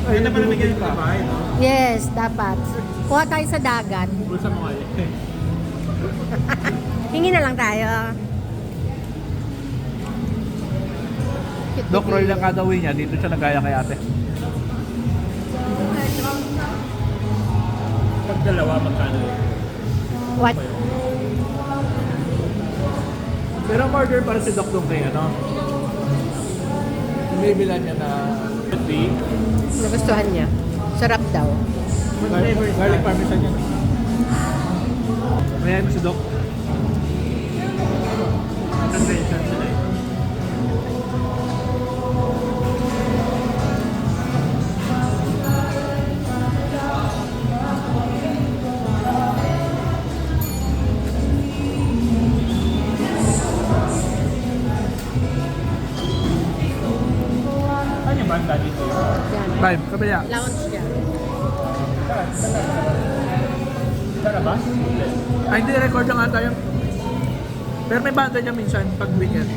Ganda pala bigyan ng bahay, no? Yes, dapat. Kuha tayo sa dagat. Bulsa mo kayo. Hingi na lang tayo. Doc Roy lang kada uwi niya, dito siya nagaya kay ate. Pag dalawa, magkano yun? What? Pero order para si Doc doon kay ano? Binibilan niya na Could be. Nagustuhan niya. Sarap daw. garlic parmesan yan. Mayayin mo si Doc. Convention sila eh. Ano yung banda dito? Yan. Vibe, kabila. Lounge yan. Tara ba? Ay, hindi, record lang ata yun. Pero may banda niya minsan pag weekend.